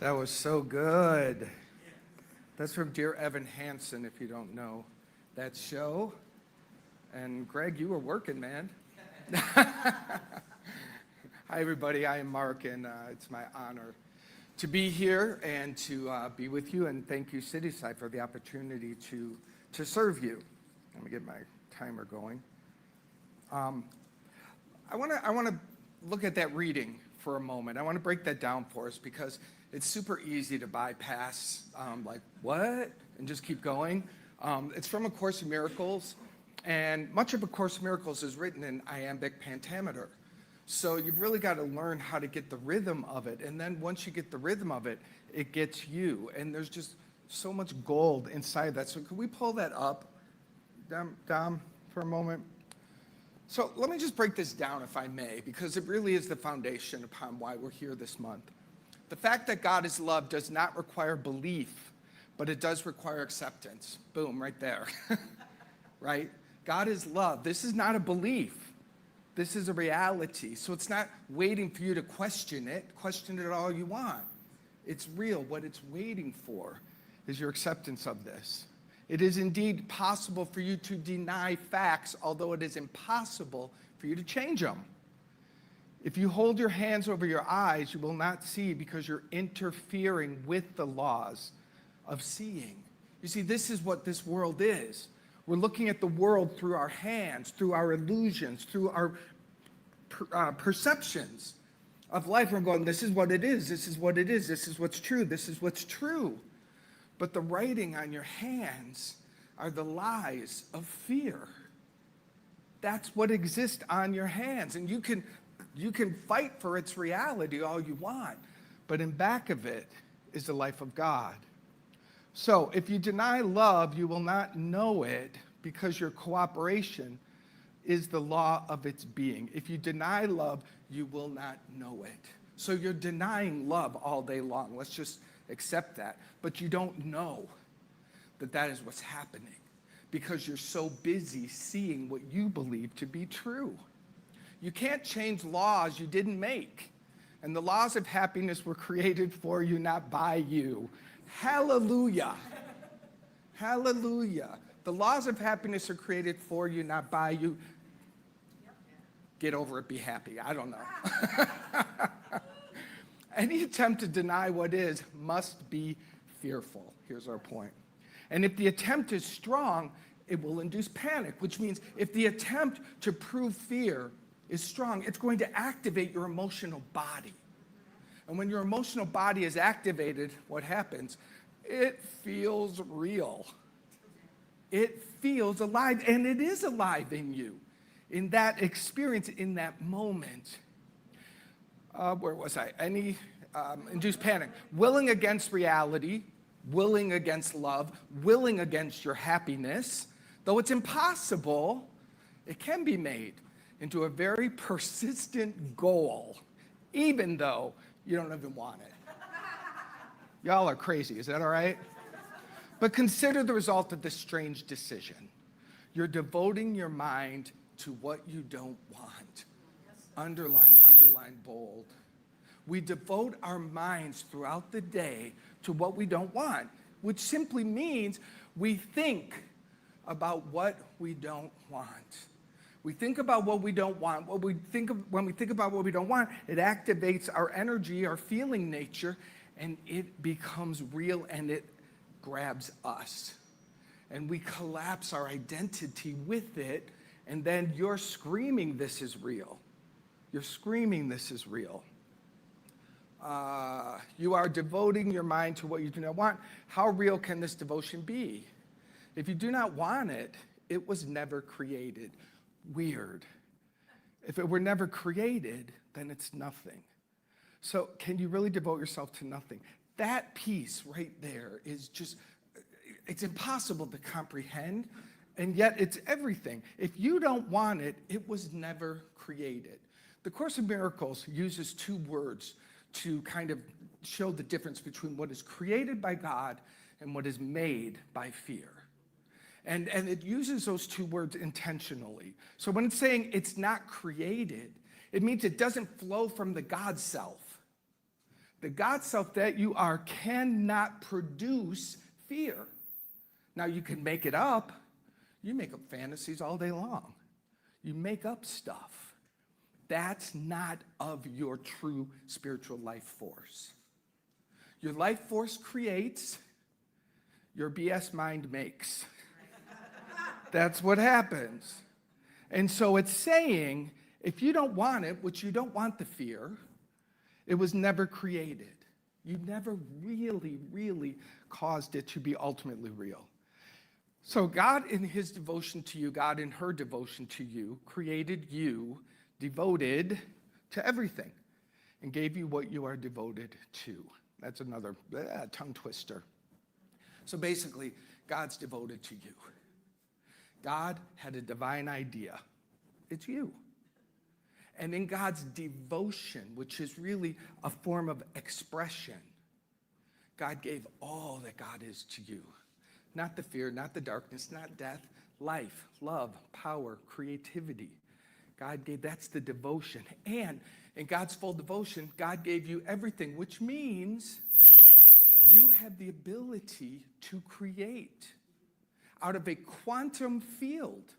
That was so good. That's from Dear Evan Hansen, if you don't know that show. And Greg, you were working, man. Hi, everybody. I am Mark, and it's my honor to be here and to be with you. And thank you, Cityside, for the opportunity to serve you. Let me get my timer going. I want to look at that reading for a moment. I want to break that down for us because it's super easy to bypass, like, what? And just keep going. It's from A Course in Miracles, and much of A Course in Miracles is written in iambic pentameter. So you've really got to learn how to get the rhythm of it, and then once you get the rhythm of it, it gets you. And there's just so much gold inside that. So could we pull that up, Dom, for a moment? So let me just break this down, if I may, because it really is the foundation upon why we're here this month. The fact that God is love does not require belief, but it does require acceptance. Boom, right there. Right? God is love. This is not a belief. This is a reality. So it's not waiting for you to question it. Question it all you want. It's real. What it's waiting for is your acceptance of this. It is indeed possible for you to deny facts, although it is impossible for you to change them. If you hold your hands over your eyes, you will not see because you're interfering with the laws of seeing. You see, this is what this world is. We're looking at the world through our hands, through our illusions, through our perceptions of life. We're going, this is what it is, this is what it is, this is what's true, this is what's true. But the writing on your hands are the lies of fear. That's what exists on your hands. And you can fight for its reality all you want, but in back of it is the life of God. So if you deny love, you will not know it because your cooperation is the law of its being. If you deny love, you will not know it. So you're denying love all day long. Let's just accept that. But you don't know that that is what's happening because you're so busy seeing what you believe to be true. You can't change laws you didn't make. And the laws of happiness were created for you, not by you. Hallelujah. Hallelujah. The laws of happiness are created for you, not by you. Get over it, be happy. I don't know. Any attempt to deny what is must be fearful. Here's our point. And if the attempt is strong, it will induce panic, which means if the attempt to prove fear is strong, it's going to activate your emotional body. And when your emotional body is activated, what happens? It feels real. It feels alive, and it is alive in you, in that experience, in that moment. Where was I? Induce panic. Willing against reality, willing against love, willing against your happiness. Though it's impossible, it can be made into a very persistent goal, even though you don't even want it. Y'all are crazy, is that all right? But consider the result of this strange decision. You're devoting your mind to what you don't want. Underline, underline, bold. We devote our minds throughout the day to what we don't want, which simply means we think about what we don't want. We think about what we don't want. When we think about what we don't want, it activates our energy, our feeling nature, and it becomes real and it grabs us. And we collapse our identity with it, and then you're screaming, this is real. You're screaming, this is real. You are devoting your mind to what you do not want. How real can this devotion be? If you do not want it, it was never created. Weird. If it were never created, then it's nothing. So can you really devote yourself to nothing? That piece right there is just, it's impossible to comprehend, and yet it's everything. If you don't want it, it was never created. The Course in Miracles uses two words to kind of show the difference between what is created by God and what is made by fear. And it uses those two words intentionally. So when it's saying it's not created, it means it doesn't flow from the God self. The God self that you are cannot produce fear. Now, you can make it up. You make up fantasies all day long. You make up stuff. That's not of your true spiritual life force. Your life force creates, your BS mind makes. That's what happens. And so it's saying, if you don't want it, which you don't want the fear, it was never created. You never really caused it to be ultimately real. So God in his devotion to you, God in her devotion to you, created you devoted to everything and gave you what you are devoted to. That's another tongue twister. So basically, God's devoted to you. God had a divine idea. It's you. And in God's devotion, which is really a form of expression, God gave all that God is to you. Not the fear, not the darkness, not death, life, love, power, creativity. God gave, that's the devotion. And in God's full devotion, God gave you everything, which means you have the ability to create out of a quantum field.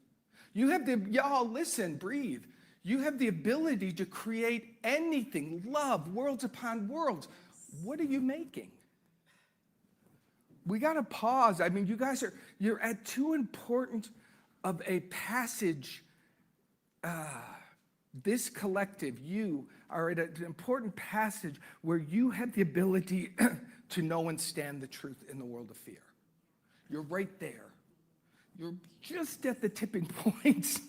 You have the, y'all listen, breathe. You have the ability to create anything, love, worlds upon worlds. What are you making? We got to pause. I mean, you guys you're at too important of a passage. This collective, you are at an important passage where you have the ability to know and stand the truth in the world of fear. You're right there. You're just at the tipping point.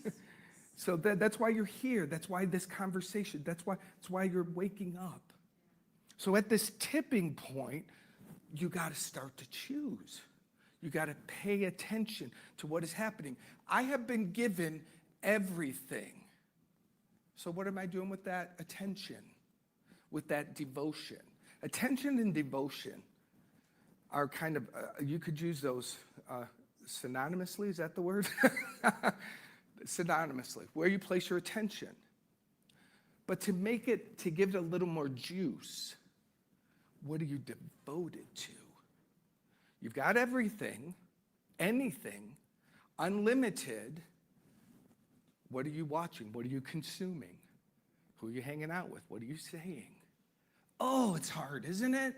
So that's why you're here. That's why this conversation, that's why you're waking up. So at this tipping point, you got to start to choose. You got to pay attention to what is happening. I have been given everything. So what am I doing with that attention, with that devotion? Attention and devotion are kind of, you could use those synonymously, is that the word? Synonymously, where you place your attention. But to make it, to give it a little more juice, what are you devoted to? You've got everything, anything, unlimited. What are you watching? What are you consuming? Who are you hanging out with? What are you saying? Oh, it's hard, isn't it?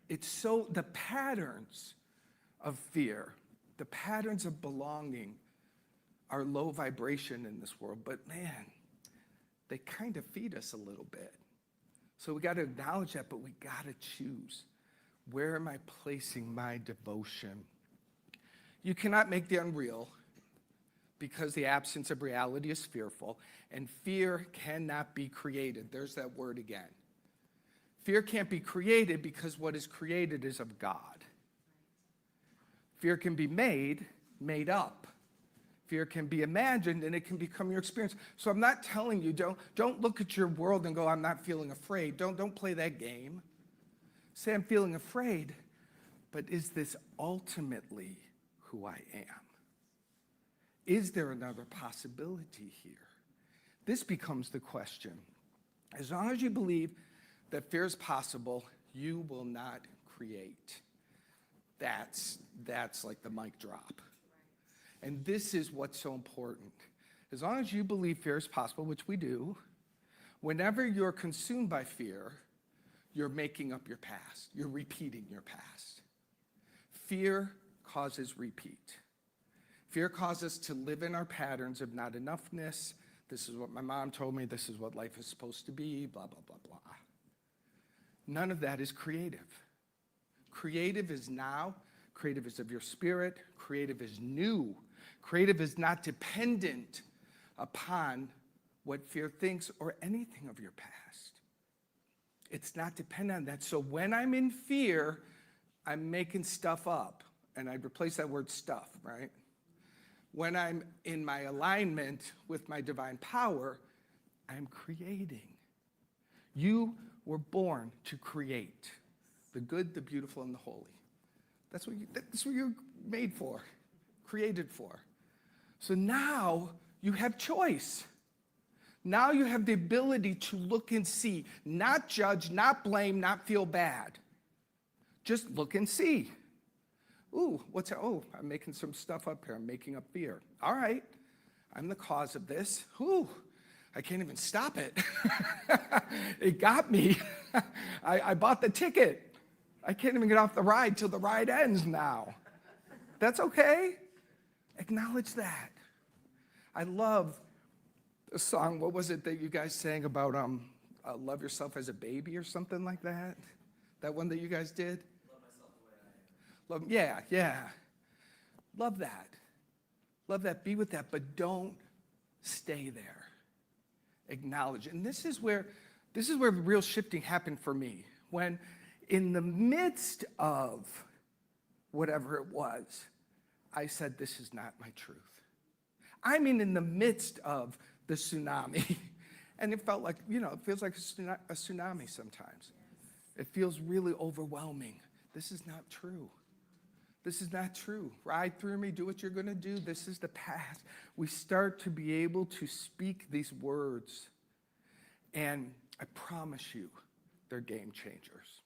It's so, the patterns of fear, the patterns of belonging are low vibration in this world, but man, they kind of feed us a little bit. So we got to acknowledge that, but we got to choose. Where am I placing my devotion? You cannot make the unreal because the absence of reality is fearful, and fear cannot be created. There's that word again. Fear can't be created because what is created is of God. Fear can be made up. Fear can be imagined, and it can become your experience. So I'm not telling you, don't look at your world and go, I'm not feeling afraid. Don't play that game. Say, I'm feeling afraid, but is this ultimately who I am? Is there another possibility here? This becomes the question. As long as you believe that fear is possible, you will not create. That's like the mic drop. And this is what's so important. As long as you believe fear is possible, which we do, whenever you're consumed by fear, you're making up your past. You're repeating your past. Fear causes repeat. Fear causes us to live in our patterns of not enoughness. This is what my mom told me. This is what life is supposed to be, blah, blah, blah, blah. None of that is creative. Creative is now. Creative is of your spirit. Creative is new. Creative is not dependent upon what fear thinks or anything of your past. It's not dependent on that. So when I'm in fear, I'm making stuff up. And I'd replace that word stuff, right? When I'm in my alignment with my divine power, I'm creating. You were born to create the good, the beautiful, and the holy. That's what you're made for, created for. So now you have choice. Now you have the ability to look and see, not judge, not blame, not feel bad. Just look and see. Ooh, what's that? Oh, I'm making some stuff up here. I'm making up fear. All right, I'm the cause of this. Ooh, I can't even stop it. It got me. I bought the ticket. I can't even get off the ride till the ride ends now. That's okay. Acknowledge that. I love the song. What was it that you guys sang about love yourself as a baby or something like that? That one that you guys did? Love myself the way I am. Yeah. Love that. Love that. Be with that, but don't stay there. Acknowledge. And this is where the real shifting happened for me. When in the midst of whatever it was, I said, this is not my truth. I mean, in the midst of the tsunami. And it felt like, it feels like a tsunami sometimes. It feels really overwhelming. This is not true. This is not true. Ride through me, do what you're going to do. This is the path. We start to be able to speak these words. And I promise you, they're game changers.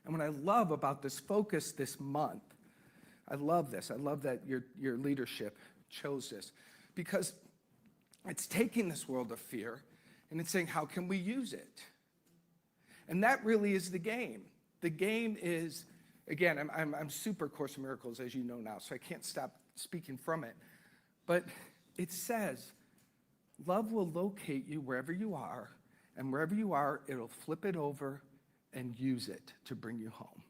And what I love about this focus this month, I love this. I love that your leadership chose this. Because it's taking this world of fear and it's saying, how can we use it? And that really is the game. The game is, again, I'm super Course in Miracles, as you know now, so I can't stop speaking from it. But it says, love will locate you wherever you are, and wherever you are, it'll flip it over and use it to bring you home.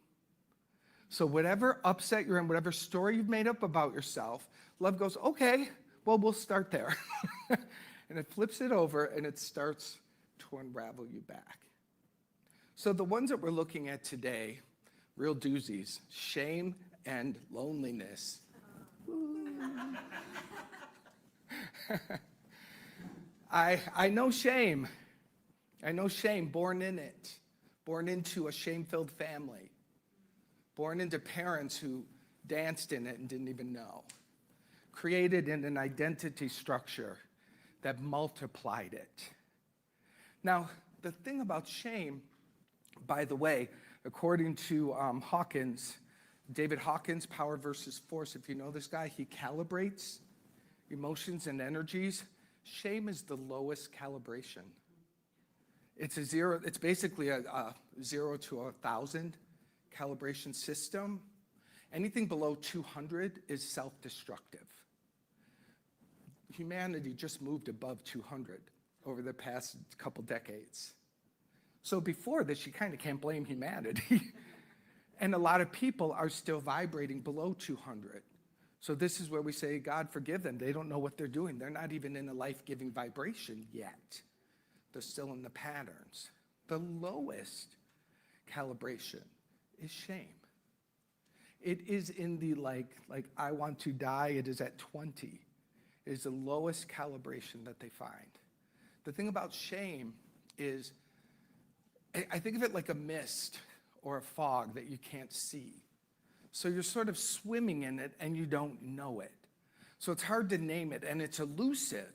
So whatever upset you're in, whatever story you've made up about yourself, love goes, okay, well, we'll start there. And it flips it over, and it starts to unravel you back. So the ones that we're looking at today, real doozies, shame and loneliness. I know shame. I know shame, born in it, born into a shame-filled family, born into parents who danced in it and didn't even know, created in an identity structure that multiplied it. Now, the thing about shame, by the way, according to David Hawkins, Power versus Force, if you know this guy, he calibrates emotions and energies. Shame is the lowest calibration. It's basically a 0 to 1,000 calibration system. Anything below 200 is self-destructive. Humanity just moved above 200 over the past couple decades. So before this, you kind of can't blame humanity. And a lot of people are still vibrating below 200. So this is where we say, God, forgive them. They don't know what they're doing. They're not even in a life-giving vibration yet. They're still in the patterns. The lowest calibration is shame. It is in the like I want to die, it is at 20. It is the lowest calibration that they find. The thing about shame is, I think of it like a mist or a fog that you can't see. So you're sort of swimming in it and you don't know it. So it's hard to name it, and it's elusive.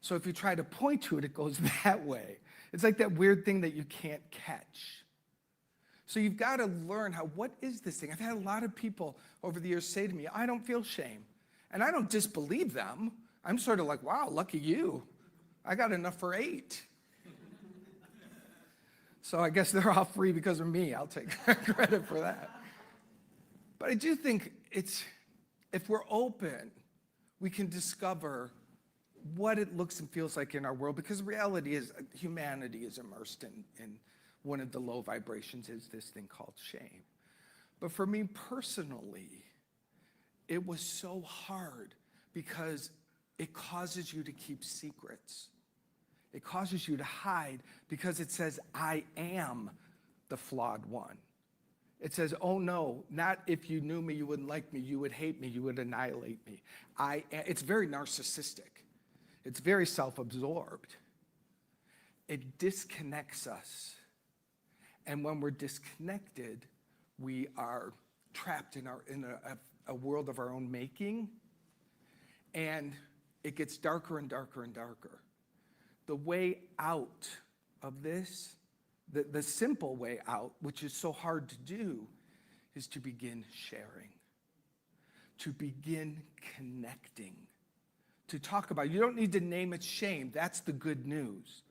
So if you try to point to it, it goes that way. It's like that weird thing that you can't catch. So you've got to learn what is this thing? I've had a lot of people over the years say to me, I don't feel shame. And I don't disbelieve them. I'm sort of like, wow, lucky you. I got enough for 8. So I guess they're all free because of me. I'll take credit for that. But I do think if we're open, we can discover what it looks and feels like in our world, because the reality is humanity is immersed in one of the low vibrations is this thing called shame. But for me personally, it was so hard because it causes you to keep secrets. It causes you to hide because it says, I am the flawed one. It says, oh no, not if you knew me, you wouldn't like me, you would hate me, you would annihilate me. It's very narcissistic. It's very self-absorbed. It disconnects us. And when we're disconnected, we are trapped in a world of our own making. And it gets darker and darker and darker. the way out of this, the simple way out, which is so hard to do, is to begin sharing, to begin connecting, to talk about. You don't need to name it shame. That's the good news.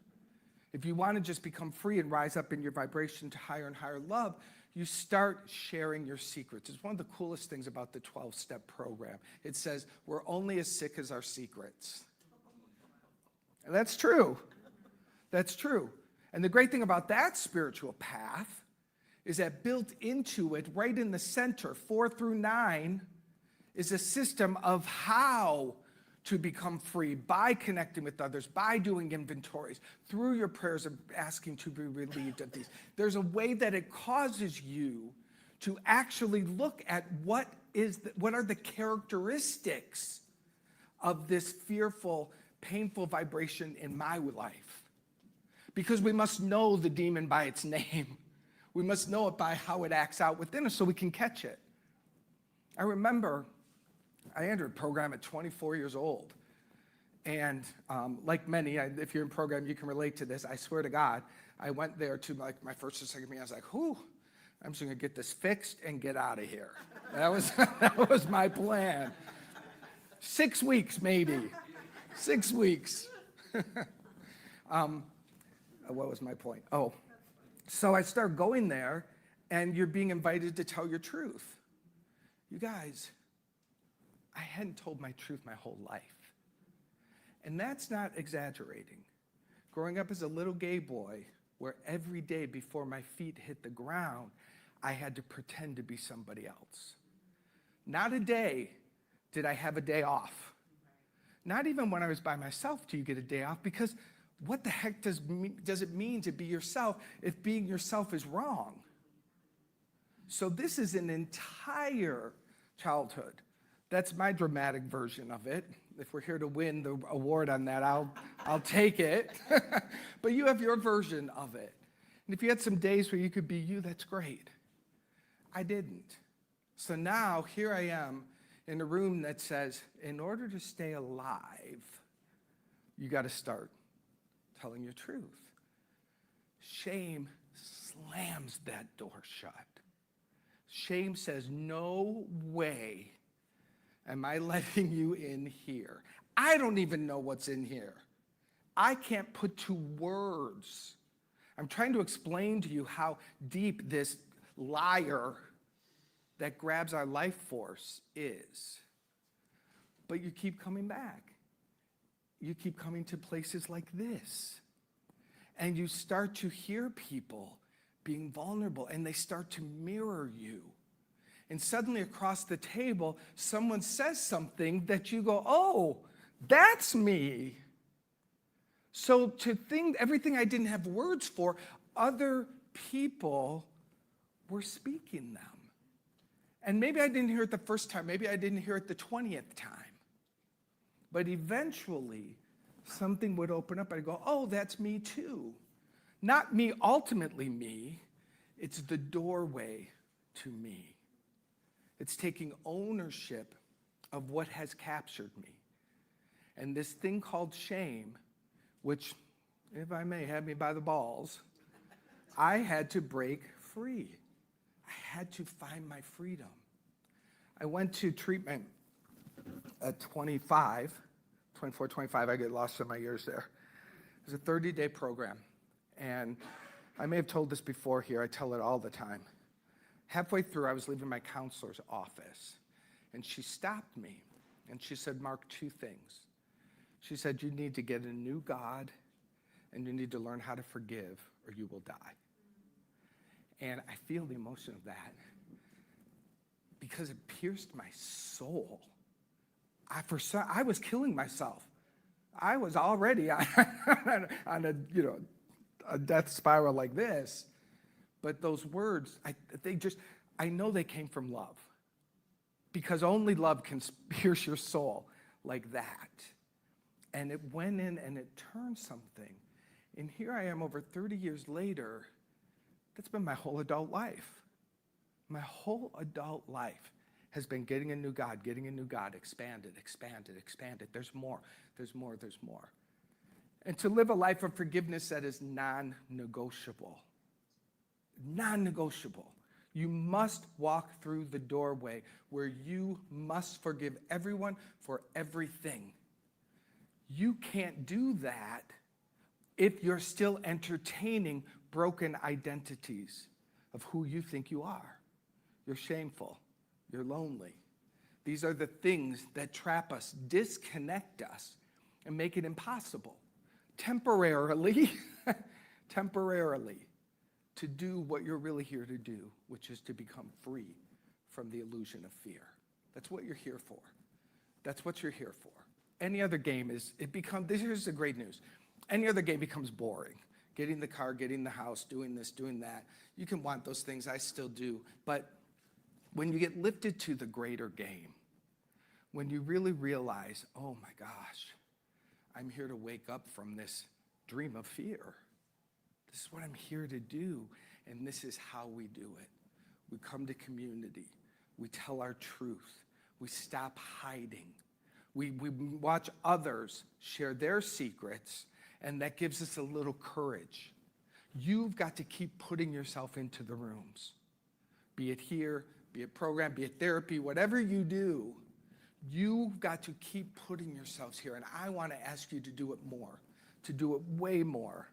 If you want to just become free and rise up in your vibration to higher and higher love, you start sharing your secrets. It's one of the coolest things about the 12-step program. It says, we're only as sick as our secrets. And that's true. That's true. And the great thing about that spiritual path is that built into it, right in the center, 4 through 9, is a system of how to become free by connecting with others, by doing inventories, through your prayers of asking to be relieved of these. There's a way that it causes you to actually look at what are the characteristics of this fearful, painful vibration in my life. Because we must know the demon by its name. We must know it by how it acts out within us so we can catch it. I remember I entered a program at 24 years old. And like many, if you're in program, you can relate to this. I swear to God, I went there to my first or second meeting. I was like, whew, I'm just going to get this fixed and get out of here. That was my plan. 6 weeks, maybe. 6 weeks. What was my point? Oh, so I started going there, and you're being invited to tell your truth. You guys, I hadn't told my truth my whole life. And that's not exaggerating. Growing up as a little gay boy, where every day before my feet hit the ground, I had to pretend to be somebody else. Not a day did I have a day off. Not even when I was by myself do you get a day off, because what the heck does it mean to be yourself if being yourself is wrong? So this is an entire childhood. That's my dramatic version of it. If we're here to win the award on that, I'll take it. But you have your version of it. And if you had some days where you could be you, that's great. I didn't. So now here I am in a room that says, in order to stay alive, you got to start telling your truth. Shame slams that door shut. Shame says, no way am I letting you in here. I don't even know what's in here. I can't put to words. I'm trying to explain to you how deep this liar that grabs our life force is. But you keep coming back. You keep coming to places like this. And you start to hear people being vulnerable, and they start to mirror you. And suddenly across the table, someone says something that you go, oh, that's me. So to think everything I didn't have words for, other people were speaking them. And maybe I didn't hear it the first time. Maybe I didn't hear it the 20th time. But eventually, something would open up. I'd go, oh, that's me too. Not me, ultimately me. It's the doorway to me. It's taking ownership of what has captured me. And this thing called shame, which, if I may, had me by the balls, I had to break free. I had to find my freedom. I went to treatment at 24, 25. I get lost in my years there. It was a 30-day program. And I may have told this before here. I tell it all the time. Halfway through, I was leaving my counselor's office. And she stopped me. And she said, Mark, 2 things. She said, you need to get a new God, and you need to learn how to forgive, or you will die. And I feel the emotion of that because it pierced my soul. I was killing myself. I was already on a death spiral like this. But those words, I know they came from love, because only love can pierce your soul like that. And it went in and it turned something. And here I am over 30 years later. That's been my whole adult life. My whole adult life has been getting a new God, expanded. There's more. and to live a life of forgiveness that is non-negotiable. Non-negotiable. You must walk through the doorway where you must forgive everyone for everything. You can't do that if you're still entertaining broken identities of who you think you are. You're shameful. You're lonely. These are the things that trap us, disconnect us, and make it impossible, temporarily, to do what you're really here to do, which is to become free from the illusion of fear. That's what you're here for. That's what you're here for. Any other game here's the great news. Any other game becomes boring. Getting the car, getting the house, doing this, doing that. You can want those things, I still do. But when you get lifted to the greater game, when you really realize, oh my gosh, I'm here to wake up from this dream of fear. This is what I'm here to do, and this is how we do it. We come to community. We tell our truth. We stop hiding. We watch others share their secrets, and that gives us a little courage. You've got to keep putting yourself into the rooms. Be it here, be it program, be it therapy, whatever you do, you've got to keep putting yourselves here. And I want to ask you to do it more, to do it way more.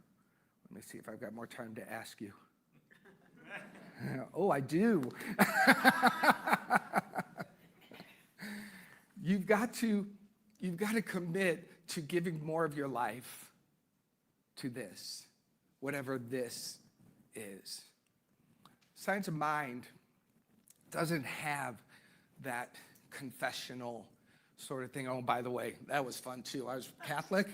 Let me see if I've got more time to ask you. Oh, I do. You've got to commit to giving more of your life to this, whatever this is. Science of Mind doesn't have that confessional sort of thing. Oh, by the way, that was fun too. I was Catholic,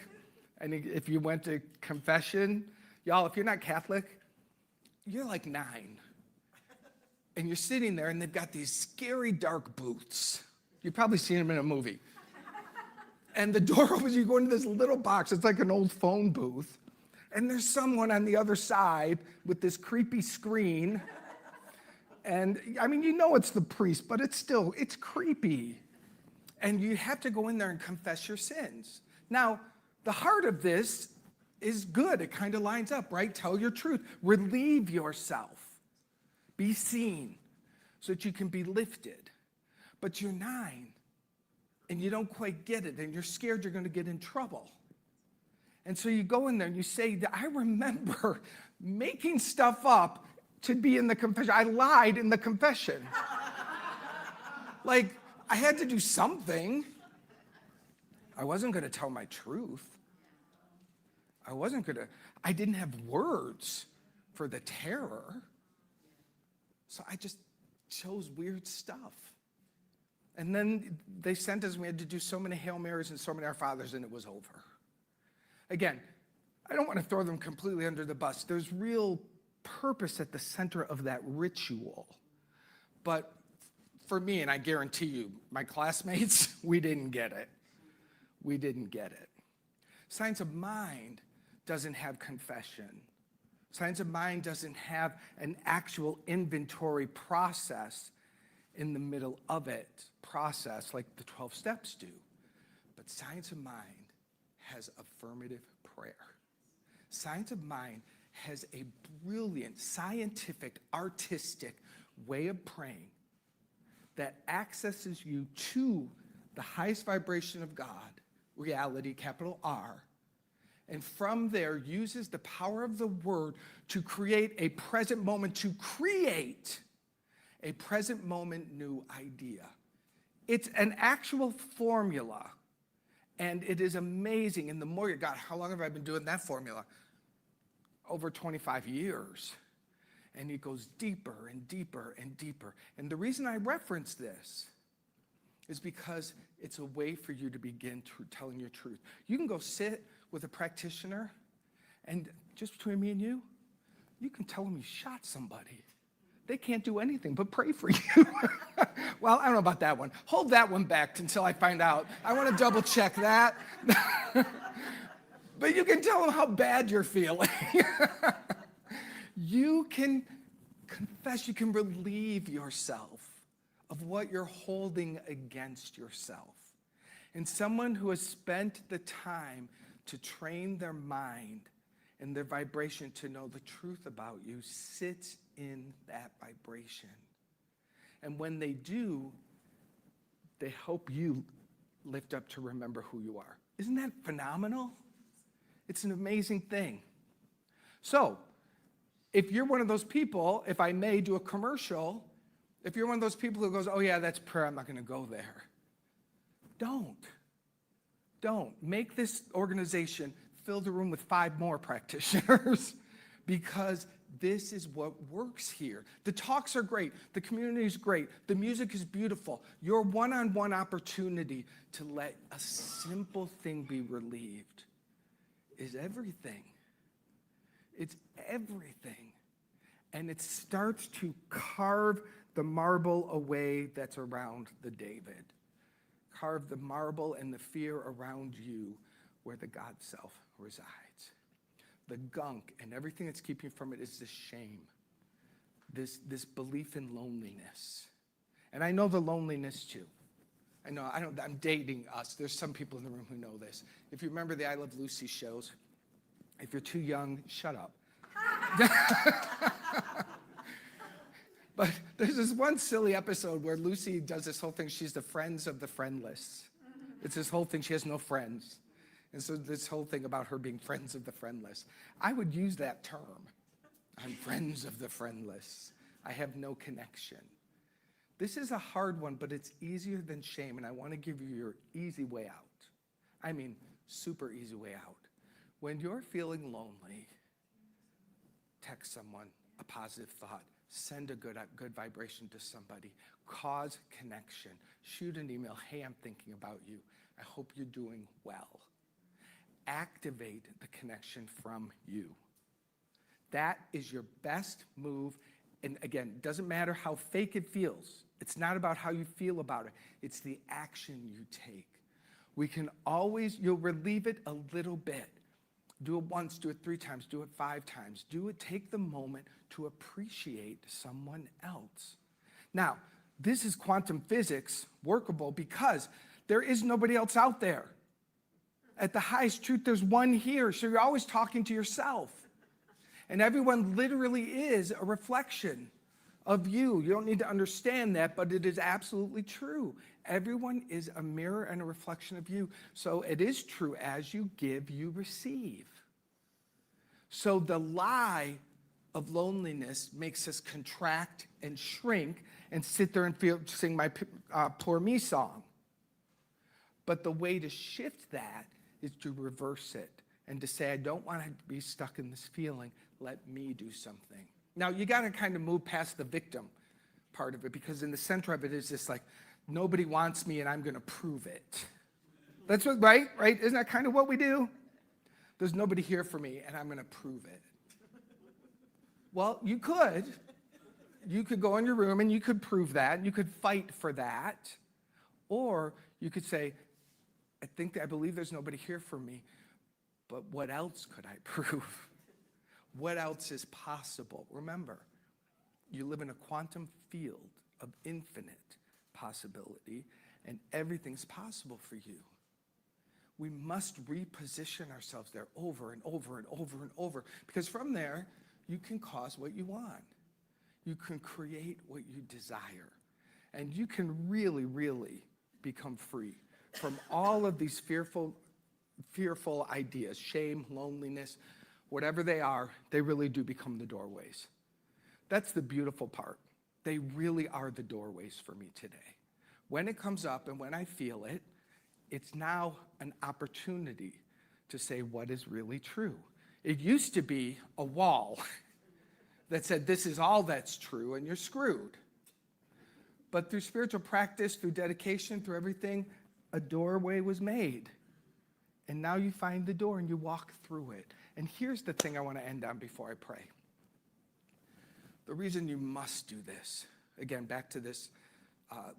and if you went to confession, y'all, if you're not Catholic, you're like 9. And you're sitting there, and they've got these scary dark booths. You've probably seen them in a movie. And the door opens, you go into this little box. It's like an old phone booth. And there's someone on the other side with this creepy screen. And, I mean, you know it's the priest, but it's creepy. And you have to go in there and confess your sins. Now, the heart of this is good. It kind of lines up, right? Tell your truth. Relieve yourself. Be seen so that you can be lifted. But you're 9, and you don't quite get it, and you're scared you're going to get in trouble. And so you go in there and you say, I remember making stuff up to be in the confession. I lied in the confession. Like, I had to do something. I wasn't going to tell my truth. I didn't have words for the terror. So I just chose weird stuff. And then they sent us, and we had to do so many Hail Marys and so many Our Fathers, and it was over. Again, I don't want to throw them completely under the bus. There's real purpose at the center of that ritual. But for me, and I guarantee you, my classmates, we didn't get it. We didn't get it. Science of Mind doesn't have confession. Science of Mind doesn't have an actual inventory process in the middle of it, process like the 12 steps do. But Science of Mind has affirmative prayer. Science of Mind has a brilliant, scientific, artistic way of praying that accesses you to the highest vibration of God, reality, capital R, and from there uses the power of the word to create a present moment, to create a present moment new idea. It's an actual formula, and it is amazing. And the more you got, how long have I been doing that formula? Over 25 years. And it goes deeper and deeper and deeper. And the reason I reference this is because it's a way for you to begin telling your truth. You can go sit with a practitioner, and just between me and you can tell them you shot somebody. They can't do anything but pray for you. Well, I don't know about that one. Hold that one back until I find out. I want to double check that. But you can tell them how bad you're feeling. You can confess, you can relieve yourself of what you're holding against yourself. And someone who has spent the time to train their mind and their vibration to know the truth about you sits in that vibration. And when they do, they help you lift up to remember who you are. Isn't that phenomenal? It's an amazing thing. So, if you're one of those people, if I may do a commercial, if you're one of those people who goes, oh yeah, that's prayer, I'm not going to go there. Don't. Make this organization fill the room with 5 more practitioners because this is what works here. The talks are great. The community is great. The music is beautiful. Your one-on-one opportunity to let a simple thing be relieved is everything. It's everything. And it starts to carve the marble away that's around the David. Carve the marble and the fear around you where the God self resides. The gunk and everything that's keeping you from it is this shame, this belief in loneliness. And I know the loneliness too. I'm dating us. There's some people in the room who know this. If you remember the I Love Lucy shows, if you're too young, shut up. But there's this one silly episode where Lucy does this whole thing. She's the friends of the friendless. It's this whole thing. She has no friends. And so this whole thing about her being friends of the friendless. I would use that term. I'm friends of the friendless. I have no connection. This is a hard one, but it's easier than shame. And I want to give you your easy way out. I mean, super easy way out. When you're feeling lonely, text someone a positive thought. Send a good vibration to somebody. Cause connection. Shoot an email. Hey, I'm thinking about you. I hope you're doing well. Activate the connection from you. That is your best move. And again, it doesn't matter how fake it feels. It's not about how you feel about it. It's the action you take. You'll relieve it a little bit. Do it once, do it 3 times, do it 5 times. Take the moment to appreciate someone else. Now, this is quantum physics workable because there is nobody else out there. At the highest truth, there's one here, so you're always talking to yourself. And everyone literally is a reflection of you. You don't need to understand that, but it is absolutely true. Everyone is a mirror and a reflection of you. So it is true, as you give, you receive. So the lie of loneliness makes us contract and shrink and sit there and sing my Poor Me song. But the way to shift that is to reverse it and to say, I don't want to be stuck in this feeling. Let me do something. Now, you got to kind of move past the victim part of it, because in the center of it is this like, nobody wants me and I'm going to prove it. That's what, right? Isn't that kind of what we do? There's nobody here for me and I'm going to prove it. Well, you could. You could go in your room and you could prove that. You could fight for that. Or you could say, I believe there's nobody here for me, but what else could I prove? What else is possible? Remember, you live in a quantum field of infinite possibility, and everything's possible for you. We must reposition ourselves there over and over and over and over, because from there, you can cause what you want. You can create what you desire, and you can really, really become free from all of these fearful ideas, shame, loneliness, whatever they are. They really do become the doorways. That's the beautiful part. They really are the doorways for me today. When it comes up and when I feel it, it's now an opportunity to say what is really true. It used to be a wall that said, this is all that's true, and you're screwed. But through spiritual practice, through dedication, through everything, a doorway was made. And now you find the door and you walk through it. And here's the thing I want to end on before I pray. The reason you must do this, again, back to this,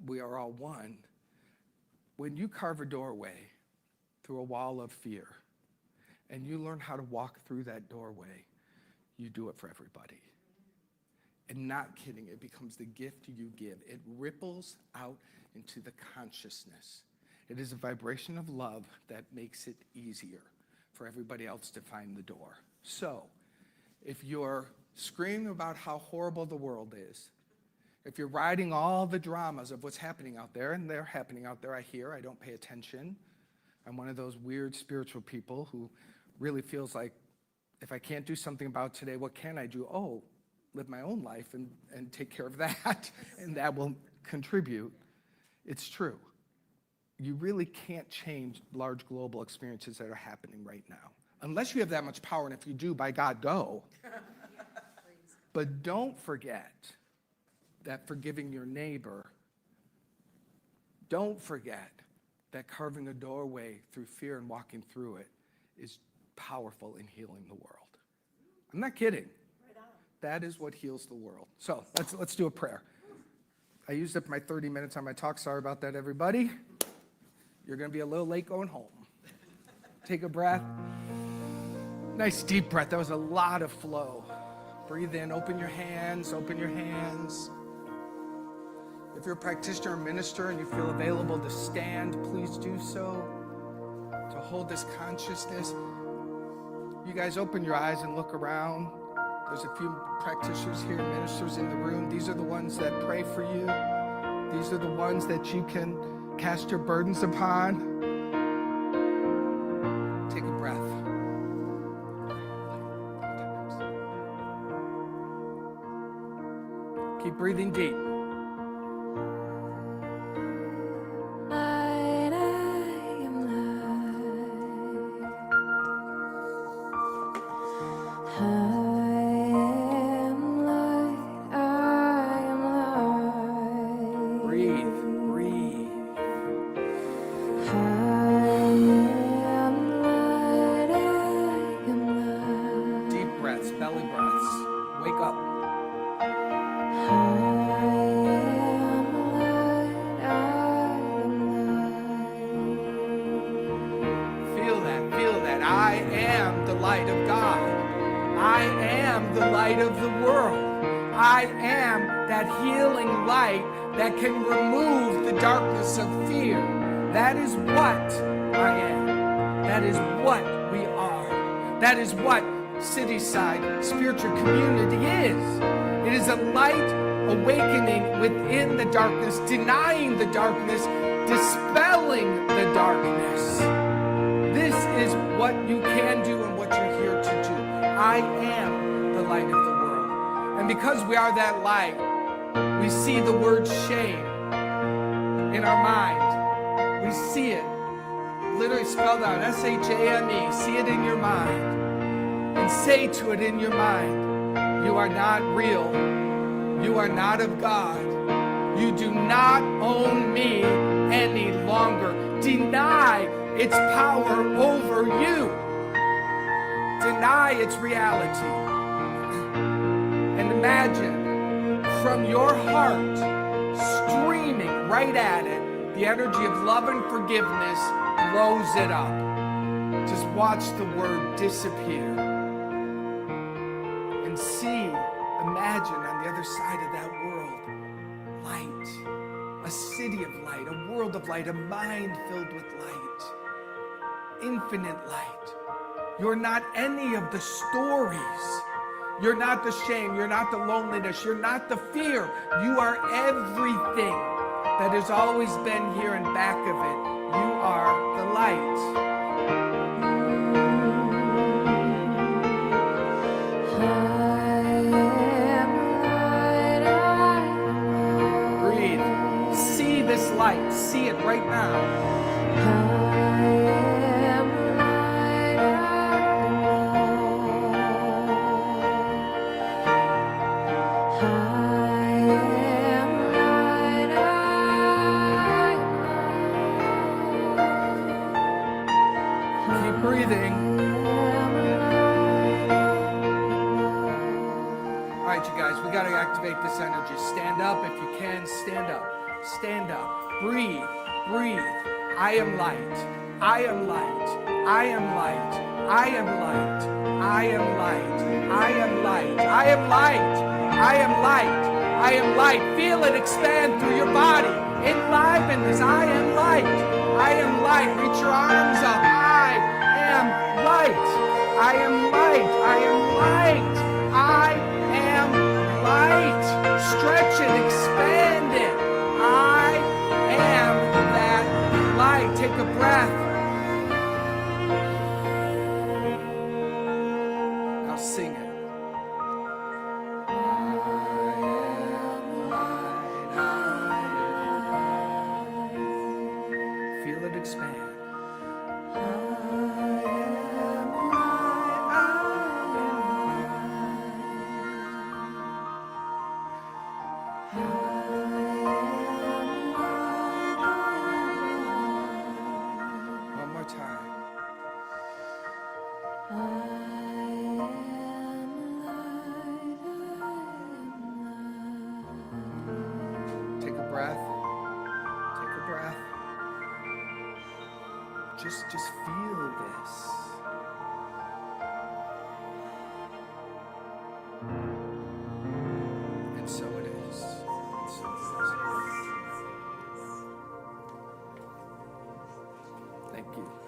we are all one. When you carve a doorway through a wall of fear, and you learn how to walk through that doorway, you do it for everybody. And not kidding, it becomes the gift you give. It ripples out into the consciousness. It is a vibration of love that makes it easier for everybody else to find the door. So, if you're screaming about how horrible the world is, if you're riding all the dramas of what's happening out there, and they're happening out there, I hear, I don't pay attention. I'm one of those weird spiritual people who really feels like, if I can't do something about today, what can I do? Oh, live my own life and take care of that, and that will contribute. It's true. You really can't change large global experiences that are happening right now, unless you have that much power, and if you do, by God, go. But don't forget that forgiving your neighbor, don't forget that carving a doorway through fear and walking through it is powerful in healing the world. I'm not kidding. That is what heals the world. So let's do a prayer. I used up my 30 minutes on my talk. Sorry about that, everybody. You're going to be a little late going home. Take a breath. Nice deep breath. That was a lot of flow. Breathe in. Open your hands. Open your hands. If you're a practitioner or minister and you feel available to stand, please do so. To hold this consciousness. You guys open your eyes and look around. There's a few practitioners here, ministers in the room. These are the ones that pray for you. These are the ones that you can cast your burdens upon. Take a breath. Keep breathing deep. That can remove the darkness of fear. That is what I am. That is what we are. That is what Cityside Spiritual Community is. It is a light awakening within the darkness, denying the darkness, dispelling the darkness. This is what you can do and what you're here to do. I am the light of the world. And because we are that light, we see the word shame in our mind. We see it literally spelled out, S-H-A-M-E. See it in your mind. And say to it in your mind, you are not real. You are not of God. You do not own me any longer. Deny its power over you. Deny its reality. And imagine from your heart, streaming right at it, the energy of love and forgiveness blows it up. Just watch the word disappear. And see, imagine on the other side of that world, light, a city of light, a world of light, a mind filled with light, infinite light. You're not any of the stories. You're not the shame. You're not the loneliness. You're not the fear. You are everything that has always been here and back of it. You are the light. Breathe. See this light. See it right now. Activate this energy. Stand up if you can. Stand up. Stand up. Breathe. Breathe. I am light. I am light. I am light. I am light. I am light. I am light. I am light. I am light. I am light. Feel it expand through your body. Enliven this. I am light. I am light. Reach your arms up. I am light. light. I am light. I am light. I am light. Stretch it, expand it. I am that light. Take a breath. Now sing it. Feel it expand. One more time. Take a breath. Take a breath. Just feel this. And so it is. And so it is. Thank you.